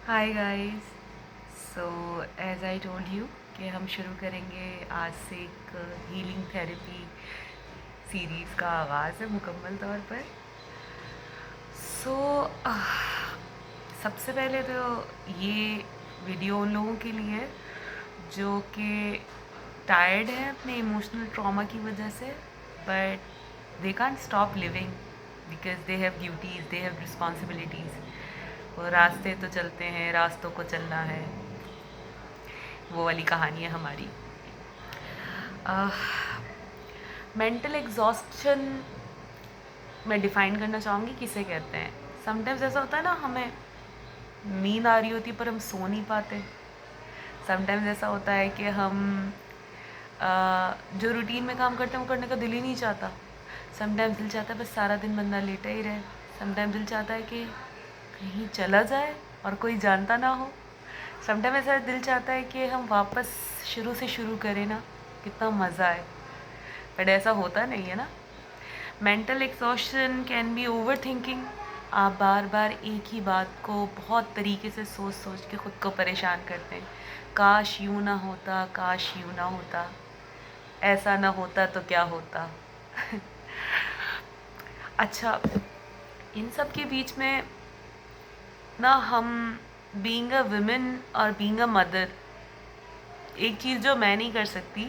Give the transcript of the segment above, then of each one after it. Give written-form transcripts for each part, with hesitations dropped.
Hi guys. So as I told you कि हम शुरू करेंगे आज से एक हीलिंग थेरेपी सीरीज़ का आगाज़ है मुकम्मल तौर पर। सो सबसे पहले तो ये वीडियो उन लोगों के लिए है जो कि टायर्ड हैं अपने इमोशनल ट्रॉमा की वजह से, but they can't stop living because they have duties, they have responsibilities. वो रास्ते तो चलते हैं, रास्तों को चलना है, वो वाली कहानी है हमारी। मेंटल एग्जॉस्शन मैं डिफ़ाइन करना चाहूँगी किसे कहते हैं। समटाइम्स ऐसा होता है ना, हमें नींद आ रही होती पर हम सो नहीं पाते। समटाइम्स ऐसा होता है कि हम जो रूटीन में काम करते हैं वो करने का दिल ही नहीं चाहता। समटाइम्स दिल चाहता है बस सारा दिन बंदा लेटा ही रहे। समटाइम्स दिल चाहता है कि कहीं चला जाए और कोई जानता ना हो। समटाइम ऐसा दिल चाहता है कि हम वापस शुरू से शुरू करें ना, कितना मज़ा आए, बट ऐसा होता नहीं है ना। Mental exhaustion can be over thinking. आप बार बार एक ही बात को बहुत तरीके से सोच सोच के ख़ुद को परेशान करते हैं। काश यूँ ना होता, काश यूँ ना होता, ऐसा ना होता तो क्या होता। अच्छा, इन सब के बीच में ना हम बीइंग अ वुमेन और बीइंग अ मदर, एक चीज़ जो मैं नहीं कर सकती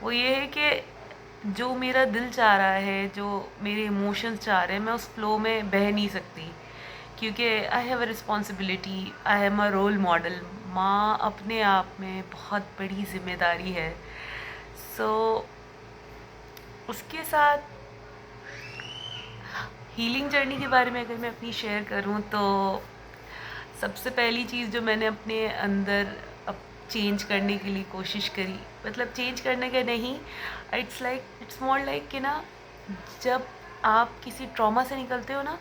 वो ये है कि जो मेरा दिल चाह रहा है, जो मेरे इमोशंस चाह रहे हैं, मैं उस फ्लो में बह नहीं सकती क्योंकि I have a responsibility, I am a role model. माँ अपने आप में बहुत बड़ी जिम्मेदारी है। सो उसके साथ हीलिंग जर्नी के बारे में अगर मैं अपनी शेयर करूँ तो सबसे पहली चीज़ जो मैंने अपने अंदर अब चेंज करने के लिए कोशिश करी, मतलब चेंज करने का नहीं, इट्स मोर लाइक कि ना, जब आप किसी ट्रॉमा से निकलते हो ना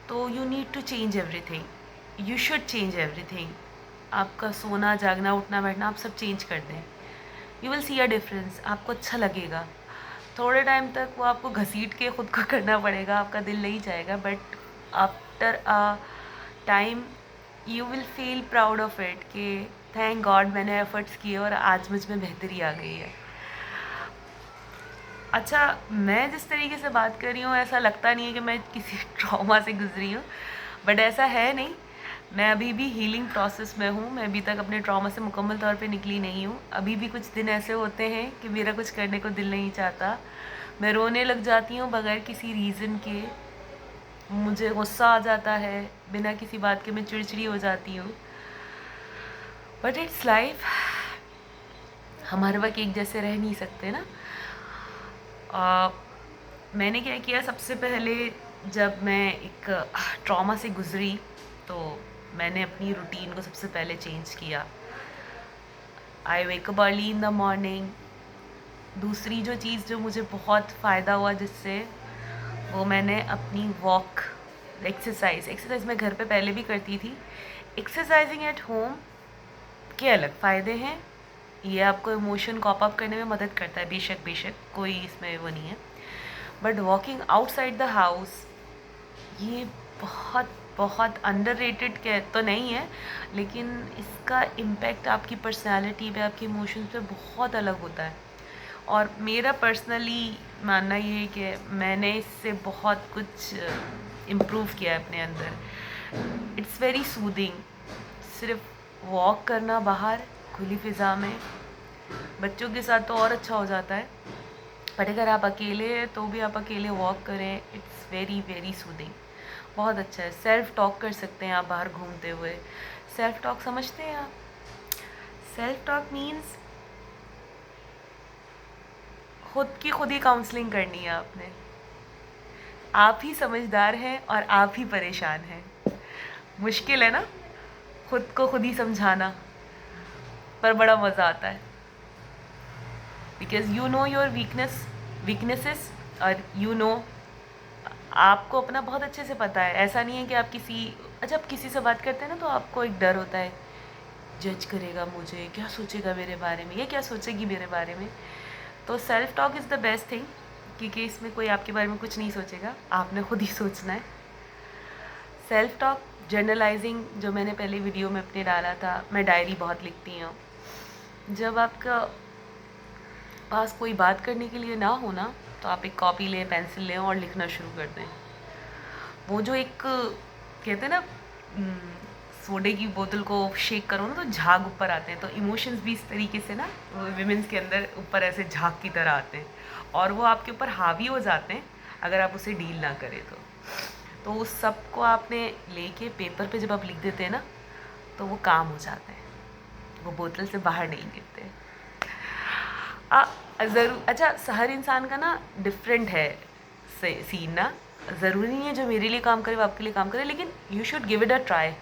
तो you need to change everything, you should change everything. आपका सोना जागना उठना बैठना आप सब चेंज कर दें, you will see a difference. आपको अच्छा लगेगा। थोड़े टाइम तक वो आपको घसीट के ख़ुद को करना पड़ेगा, आपका दिल नहीं जाएगा, but after a time you will feel proud of it कि थैंक गॉड मैंने एफर्ट्स किए और आज मुझ में बेहतरी आ गई है। अच्छा, मैं जिस तरीके से बात कर रही हूँ ऐसा लगता नहीं है कि मैं किसी ट्रॉमा से गुजरी हूँ, बट ऐसा है नहीं। मैं अभी भी हीलिंग प्रोसेस में हूँ। मैं अभी तक अपने ट्रॉमा से मुकम्मल तौर पे निकली नहीं हूँ। अभी भी कुछ दिन ऐसे होते हैं कि मेरा कुछ करने को दिल नहीं चाहता, मैं रोने लग जाती हूँ बगैर किसी रीज़न के। मुझे गुस्सा आ जाता है, बिना किसी बात के मैं चिड़चिड़ी हो जाती हूँ, बट इट्स लाइफ। हम हर वक्त एक जैसे रह नहीं सकते ना। मैंने क्या किया, सबसे पहले जब मैं एक ट्रॉमा से गुज़री तो मैंने अपनी रूटीन को सबसे पहले चेंज किया। I wake up early in the morning. दूसरी जो चीज़ जो मुझे बहुत फ़ायदा हुआ जिससे, वो मैंने अपनी वॉक, एक्सरसाइज मैं घर पे पहले भी करती थी। एक्सरसाइजिंग एट होम के अलग फ़ायदे हैं। ये आपको इमोशन कॉप अप करने में मदद करता है, बेशक बेशक कोई इसमें वो नहीं है, but walking outside the house ये बहुत बहुत अंडररेटेड कह तो नहीं है, लेकिन इसका इम्पैक्ट आपकी पर्सनालिटी पे, आपके इमोशंस पे बहुत अलग होता है। और मेरा पर्सनली मानना ये है कि मैंने इससे बहुत कुछ इम्प्रूव किया है अपने अंदर। It's very soothing. सिर्फ वॉक करना बाहर खुली फ़िज़ा में, बच्चों के साथ तो और अच्छा हो जाता है, बट अगर आप अकेले हैं तो भी आप अकेले वॉक करें, इट्स वेरी वेरी सूदिंग, बहुत अच्छा है। सेल्फ टॉक कर सकते हैं आप बाहर घूमते हुए। सेल्फ टॉक समझते हैं आप? सेल्फ टॉक मीन्स खुद ही काउंसलिंग करनी है आपने। आप ही समझदार हैं और आप ही परेशान हैं। मुश्किल है ना खुद को खुद ही समझाना, पर बड़ा मज़ा आता है because you know your weaknesses, और यू नो, आपको अपना बहुत अच्छे से पता है। ऐसा नहीं है कि आप जब किसी से बात करते हैं ना तो आपको एक डर होता है, जज करेगा मुझे, क्या सोचेगा मेरे बारे में, ये क्या सोचेगी मेरे बारे में। तो self talk is the best thing, क्योंकि इसमें कोई आपके बारे में कुछ नहीं सोचेगा, आपने खुद ही सोचना है। सेल्फ टॉक जर्नलाइजिंग जो मैंने पहले वीडियो में अपने डाला था, मैं डायरी बहुत लिखती हूँ। जब आपका पास कोई बात करने के लिए ना हो ना, तो आप एक कॉपी लें, पेंसिल लें और लिखना शुरू कर दें। वो जो एक कहते हैं ना, सोडे की बोतल को शेक करो ना तो झाग ऊपर आते हैं, तो इमोशंस भी इस तरीके से ना विमेंस के अंदर ऊपर ऐसे झाग की तरह आते हैं और वो आपके ऊपर हावी हो जाते हैं अगर आप उसे डील ना करें तो उस सब को आपने लेके पेपर पे जब आप लिख देते हैं ना, तो वो काम हो जाता है, वो बोतल से बाहर नहीं गिरते। ज़रूर, अच्छा, हर इंसान का ना डिफरेंट है सीन ना, ज़रूरी नहीं है जो मेरे लिए काम करे वो आपके लिए काम करे, लेकिन you should give it a try.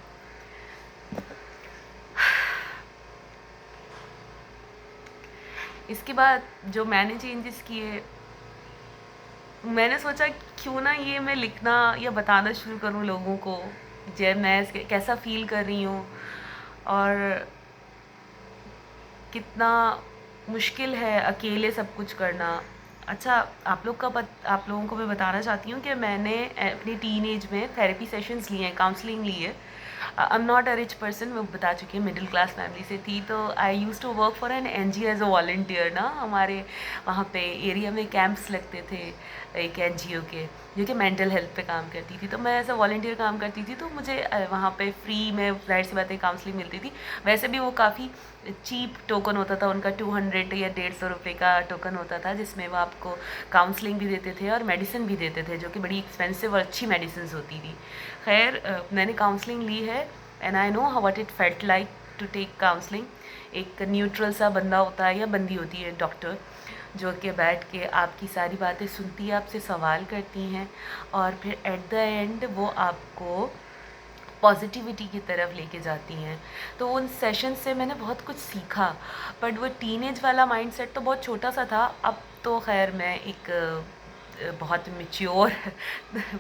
इसके बाद जो मैंने चेंजेस किए, मैंने सोचा क्यों ना ये मैं लिखना या बताना शुरू करूँ लोगों को, जब मैं कैसा फील कर रही हूँ और कितना मुश्किल है अकेले सब कुछ करना। अच्छा, आप लोगों को मैं बताना चाहती हूँ कि मैंने अपनी टीन एज में थेरेपी सेशंस लिए हैं, काउंसलिंग ली है। I am not a rich person, मैं बता चुकी हूँ, मिडिल क्लास फैमिली से थी, तो I use to work for an NGO as a volunteer ना। हमारे वहाँ पे एरिया में कैंप्स लगते थे एक एनजीओ के, जो कि मेंटल हेल्थ पे काम करती थी, तो मैं एज अ वॉल्टियर काम करती थी, तो मुझे वहाँ पे फ्री में जाहिर सी बातें काउंसलिंग मिलती थी। वैसे भी वो काफ़ी चीप टोकन होता था उनका, 200 या 150 रुपये का टोकन होता था, जिसमें वो आपको काउंसलिंग भी देते थे और मेडिसिन भी देते थे, जो कि बड़ी एक्सपेंसिव और अच्छी मेडिसिन होती थी। खैर, मैंने काउंसलिंग ली है and I know what it felt like to take counselling. एक न्यूट्रल सा बंदा होता है या बंदी होती है डॉक्टर, जो कि बैठ के आपकी सारी बातें सुनती है, आपसे सवाल करती हैं और फिर एट द एंड वो आपको पॉजिटिविटी की तरफ लेके जाती हैं। तो उन सेशन से मैंने बहुत कुछ सीखा, बट वो टीनेज वाला माइंडसेट तो बहुत छोटा सा था। अब तो खैर मैं एक बहुत मैच्योर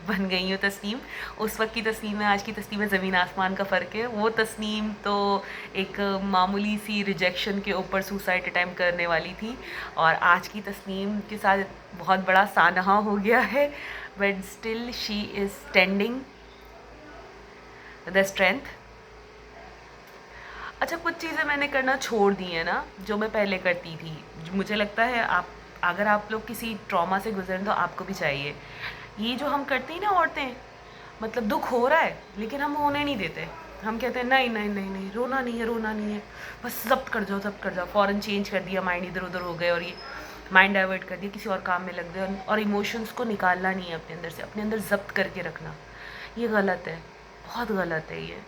बन गई हूँ तस्नीम। उस वक्त की तस्नीम में आज की तस्नीम में ज़मीन आसमान का फ़र्क है। वो तस्नीम तो एक मामूली सी रिजेक्शन के ऊपर सुसाइड अटैम्प्ट करने वाली थी, और आज की तस्नीम के साथ बहुत बड़ा सानहा हो गया है, but still she is standing the strength. अच्छा, कुछ चीज़ें मैंने करना छोड़ दी हैं ना, जो मैं पहले करती थी। मुझे लगता है अगर आप लोग किसी ट्रॉमा से गुजरें तो आपको भी चाहिए। ये जो हम करती हैं ना औरतें, मतलब दुख हो रहा है लेकिन हम होने नहीं देते। हम कहते हैं नहीं नहीं नहीं नहीं, रोना नहीं है, रोना नहीं है, बस जब्त कर जाओ, फ़ौरन चेंज कर दिया, माइंड इधर उधर हो गए और ये माइंड डाइवर्ट कर दिया, किसी और काम में लग गए, और इमोशंस को निकालना नहीं है अपने अंदर से, अपने अंदर जब्त करके रखना। ये गलत है, बहुत गलत है ये।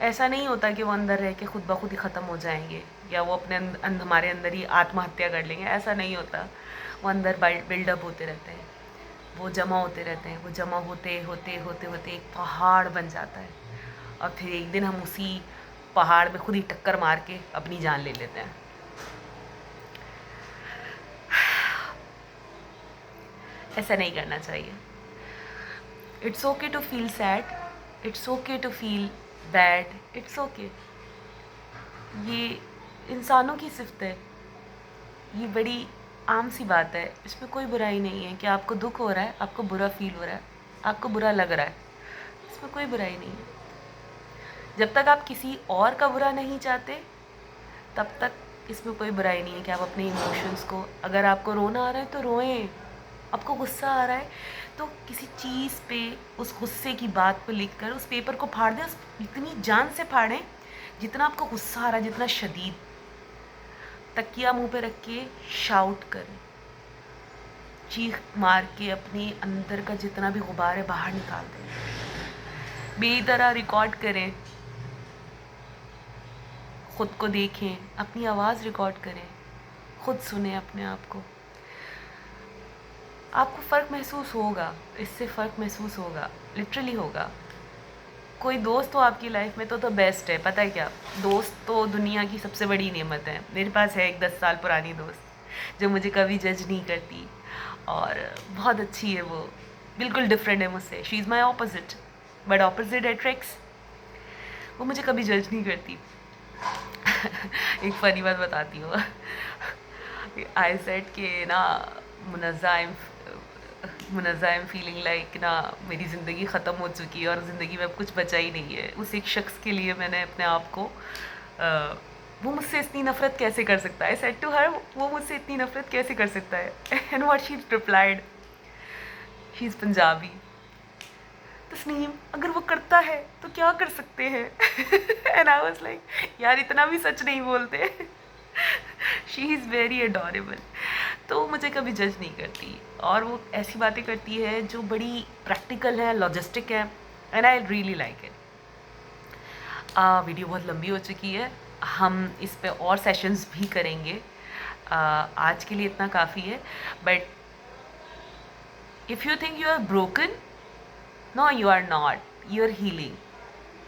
ऐसा नहीं होता कि वो अंदर रह के खुद ब खुद ही ख़त्म हो जाएंगे, या वो अपने हमारे अंदर ही आत्महत्या कर लेंगे, ऐसा नहीं होता। वो अंदर बिल्डअप होते रहते हैं, वो जमा होते रहते हैं, वो जमा होते होते होते होते एक पहाड़ बन जाता है, और फिर एक दिन हम उसी पहाड़ में खुद ही टक्कर मार के अपनी जान ले लेते हैं। ऐसा नहीं करना चाहिए। It's okay to feel sad, it's okay to feel bad, it's okay. ये इंसानों की सिफ्त है, ये बड़ी आम सी बात है, इसमें कोई बुराई नहीं है कि आपको दुख हो रहा है, आपको बुरा फील हो रहा है, आपको बुरा लग रहा है, इसमें कोई बुराई नहीं है। जब तक आप किसी और का बुरा नहीं चाहते, तब तक इसमें कोई बुराई नहीं है कि आप अपने इमोशंस को, अगर आपको रोना आ रहा है तो रोएं, आपको गुस्सा आ रहा है तो किसी चीज़ पे उस गुस्से की बात को लिखकर उस पेपर को फाड़ दें, इतनी जान से फाड़ें जितना आपको गुस्सा आ रहा है, जितना शदीद। तकिया मुंह पे रख के शाउट करें, चीख मार के अपने अंदर का जितना भी गुबार है बाहर निकाल दें, मेरी तरह रिकॉर्ड करें, खुद को देखें, अपनी आवाज़ रिकॉर्ड करें, खुद सुने अपने आप को। आपको फ़र्क महसूस होगा, इससे फ़र्क महसूस होगा, लिटरली होगा। कोई दोस्त हो आपकी लाइफ में तो बेस्ट है। पता है क्या, दोस्त तो दुनिया की सबसे बड़ी नेमत है। मेरे पास है एक 10 साल पुरानी दोस्त जो मुझे कभी जज नहीं करती, और बहुत अच्छी है वो, बिल्कुल डिफरेंट है मुझसे। She is my opposite, but opposite attracts. वो मुझे कभी जज नहीं करती। एक फ़नी बात बताती हूँ। आई सेड कि ना, Munazza, Munazza I am feeling like ना मेरी ज़िंदगी ख़त्म हो चुकी है और ज़िंदगी में अब कुछ बचा ही नहीं है। उस एक शख्स के लिए मैंने अपने आप को वो मुझसे इतनी नफ़रत कैसे कर सकता है, आई सेड टू हर, वो मुझसे इतनी नफ़रत कैसे कर सकता है। And what she replied, she is Punjabi, Tasneem अगर वो करता है तो क्या कर सकते हैं। एंड आई वाज लाइक यार इतना भी सच नहीं बोलते। She is very adorable. तो मुझे कभी जज नहीं करती और वो ऐसी बातें करती है जो बड़ी प्रैक्टिकल है, लॉजिस्टिक है, and I really like it. Video बहुत लंबी हो चुकी है, हम इस पे और सेशंस भी करेंगे। आज के लिए इतना काफ़ी है। But if you think you are broken, no, you are not. You're healing.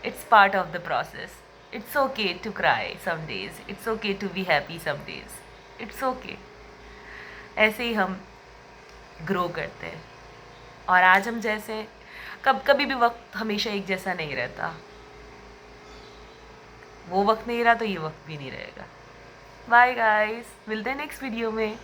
It's part of the process. It's okay to cry some days. It's okay to be happy some days. It's okay. ऐसे ही हम grow करते हैं। और आज हम जैसे कभी भी वक्त हमेशा एक जैसा नहीं रहता। वो वक्त नहीं रहा तो ये वक्त भी नहीं रहेगा। बाय गाइस, मिलते हैं नेक्स्ट वीडियो में।